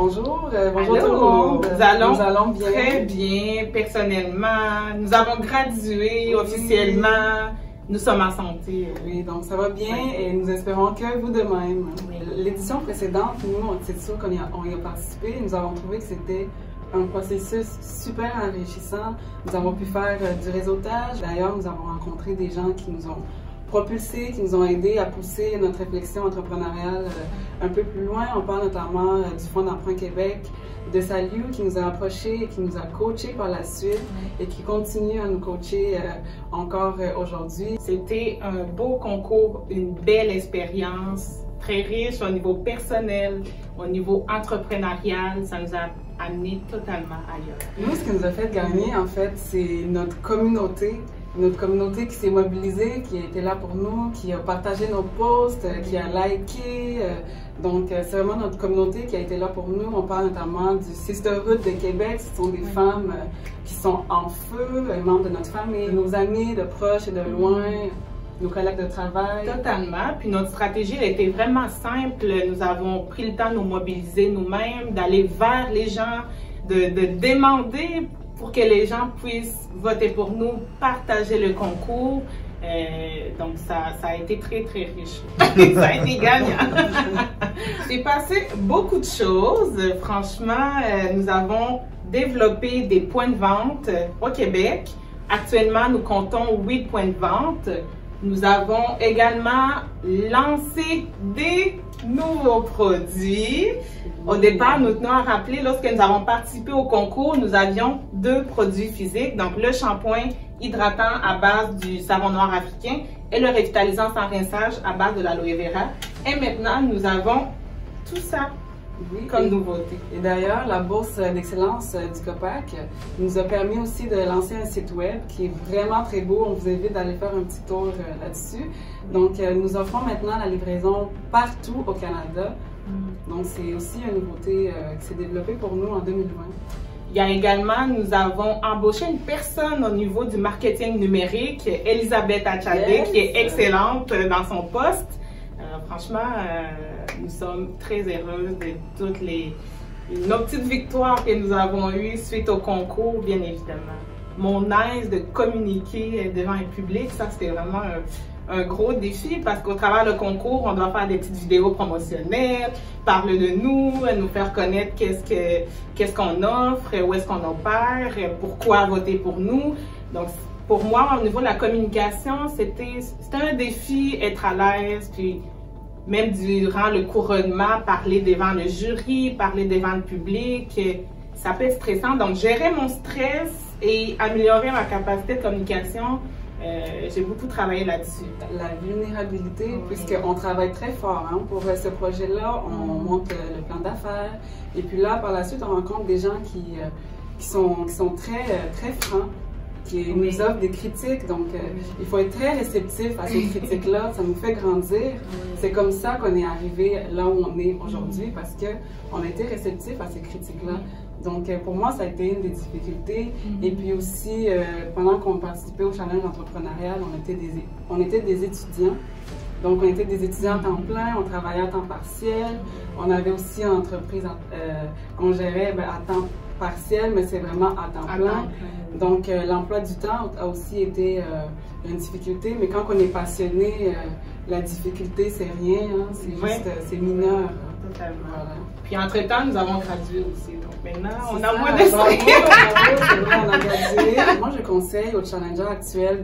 bonjour, bonjour Allô. tout le monde. Nous allons bien. Très bien, personnellement. Nous avons gradué officiellement. Nous sommes en santé. Oui, donc ça va bien et nous espérons que vous de même. Oui. L'édition précédente, nous, c'est sûr qu'on y a participé. Nous avons trouvé que c'était un processus super enrichissant. Nous avons pu faire du réseautage. D'ailleurs, nous avons rencontré des gens qui nous ont propulsés, qui nous ont aidés à pousser notre réflexion entrepreneuriale un peu plus loin. On parle notamment du Fonds d'emprunt Québec, de Saliu qui nous a approchés et qui nous a coachés par la suite et qui continue à nous coacher encore aujourd'hui. C'était un beau concours, une belle expérience, très riche au niveau personnel, au niveau entrepreneurial. Ça nous a amené totalement ailleurs. Nous, ce qui nous a fait gagner, en fait, c'est notre communauté. Notre communauté qui s'est mobilisée, qui a été là pour nous, qui a partagé nos posts, qui a liké. Donc, c'est vraiment notre communauté qui a été là pour nous. On parle notamment du Sisterhood de Québec. Ce sont des femmes qui sont en feu, membres de notre famille, nos amis de proche et de loin, nos collègues de travail. Totalement. Puis notre stratégie, elle était vraiment simple. Nous avons pris le temps de nous mobiliser nous-mêmes, d'aller vers les gens, de demander pour que les gens puissent voter pour nous, partager le concours. Donc, ça a été très, très riche. Ça a été gagnant. J'ai passé beaucoup de choses. Franchement, nous avons développé des points de vente au Québec. Actuellement, nous comptons 8 points de vente. Nous avons également lancé des nouveaux produits. Au départ, nous tenons à rappeler, lorsque nous avons participé au concours, nous avions 2 produits physiques, donc le shampoing hydratant à base du savon noir africain et le revitalisant sans rinçage à base de l'aloe vera. Et maintenant, nous avons tout ça comme nouveauté. Et d'ailleurs, la bourse d'excellence du COPAC nous a permis aussi de lancer un site web qui est vraiment très beau. On vous invite d'aller faire un petit tour là-dessus. Donc, nous offrons maintenant la livraison partout au Canada. Donc, c'est aussi une nouveauté qui s'est développée pour nous en 2020. Il y a également, nous avons embauché une personne au niveau du marketing numérique, Elisabeth Achadé, qui est excellente dans son poste. Franchement, nous sommes très heureuses de toutes nos petites victoires que nous avons eues suite au concours, bien évidemment. Mon aise de communiquer devant un public, ça c'était vraiment un gros défi parce qu'au travers du concours, on doit faire des petites vidéos promotionnelles, parler de nous faire connaître qu'est-ce qu'on offre, où est-ce qu'on opère, pourquoi voter pour nous. Donc, pour moi, au niveau de la communication, c'était un défi, être à l'aise, puis même durant le couronnement, parler devant le jury, parler devant le public, ça peut être stressant. Donc, gérer mon stress et améliorer ma capacité de communication, j'ai beaucoup travaillé là-dessus. La vulnérabilité, puisqu'on travaille très fort pour ce projet-là, on monte le plan d'affaires. Et puis là, par la suite, on rencontre des gens qui sont très francs, qui nous offrent des critiques. Donc, il faut être très réceptif à ces critiques-là. Ça nous fait grandir. C'est comme ça qu'on est arrivé là où on est aujourd'hui, parce qu'on a été réceptif à ces critiques-là. Donc, pour moi, ça a été une des difficultés. Et puis aussi, pendant qu'on participait au challenge entrepreneurial, on était des étudiants. Donc, on était des étudiants à temps plein, on travaillait à temps partiel. On avait aussi une entreprise qu'on gérait à temps partiel, mais c'est vraiment à temps plein. Donc, l'emploi du temps a aussi été une difficulté. Mais quand on est passionné, la difficulté, c'est rien. C'est juste, c'est mineur. Totalement. Voilà. Puis, entre-temps, nous avons gradué aussi. Donc, maintenant, on a moins de stress. on a gradué. Moi, je conseille aux challengers actuels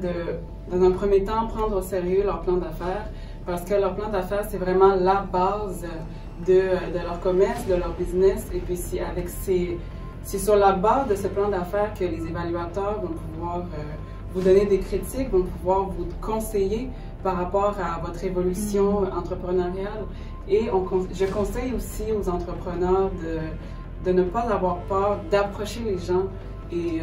dans un premier temps, prendre au sérieux leur plan d'affaires parce que leur plan d'affaires, c'est vraiment la base de leur commerce, de leur business. Et puis, c'est sur la base de ce plan d'affaires que les évaluateurs vont pouvoir vous donner des critiques, vont pouvoir vous conseiller par rapport à votre évolution entrepreneuriale. Et je conseille aussi aux entrepreneurs de ne pas avoir peur d'approcher les gens et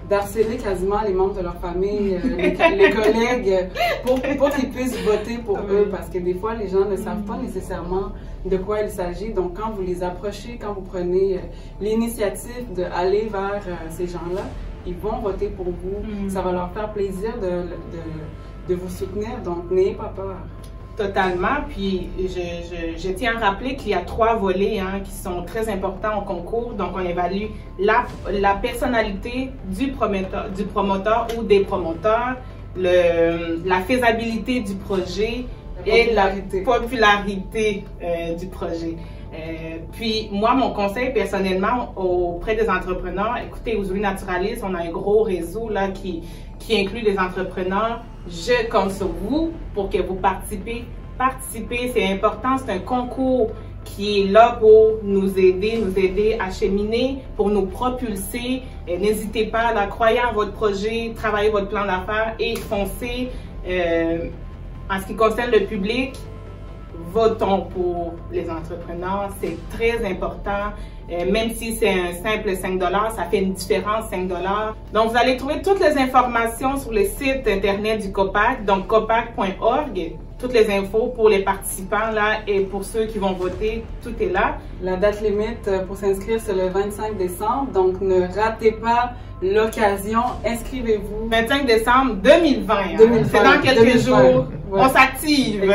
d'harceler quasiment les membres de leur famille, les collègues, pour qu'ils puissent voter pour eux. Parce que des fois, les gens ne savent pas nécessairement de quoi il s'agit. Donc, quand vous les approchez, quand vous prenez l'initiative d'aller vers ces gens-là, ils vont voter pour vous. Ça va leur faire plaisir de vous soutenir. Donc, n'ayez pas peur. Totalement. Puis, je tiens à rappeler qu'il y a 3 volets qui sont très importants au concours. Donc, on évalue la personnalité du promoteur ou des promoteurs, la faisabilité du projet et la popularité du projet. Puis, moi, mon conseil personnellement auprès des entrepreneurs, écoutez, Uzuri Naturalist, on a un gros réseau là qui inclut des entrepreneurs. Je compte sur vous pour que vous participez. Participez, c'est important, c'est un concours qui est là pour nous aider à cheminer, pour nous propulser. N'hésitez pas à croire en votre projet, travailler votre plan d'affaires et foncez. En ce qui concerne le public, votons pour les entrepreneurs, c'est très important. Même si c'est un simple 5 $, ça fait une différence, 5 $. Donc, vous allez trouver toutes les informations sur le site internet du COPAC, donc copac.org. Toutes les infos pour les participants là et pour ceux qui vont voter, tout est là. La date limite pour s'inscrire, c'est le 25 décembre, donc ne ratez pas l'occasion, inscrivez-vous. 25 décembre 2020, c'est dans quelques jours, ouais. On s'active.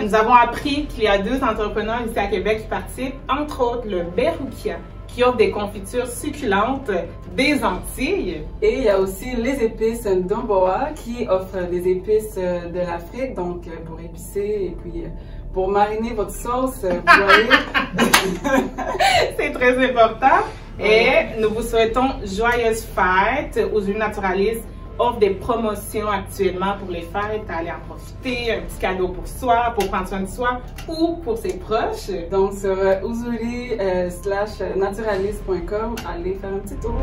Nous avons appris qu'il y a 2 entrepreneurs ici à Québec qui participent, entre autres le Berukia, qui offre des confitures succulentes des Antilles. Et il y a aussi les épices Domboa qui offrent des épices de l'Afrique, donc pour épicer et puis pour mariner votre sauce, vous voyez. C'est très important. Et nous vous souhaitons joyeuses fêtes. Uzuri Naturalist offre des promotions actuellement pour les fêtes. Allez en profiter, un petit cadeau pour soi, pour prendre soin de soi ou pour ses proches. Donc sur uzuri/naturalist.com, allez faire un petit tour.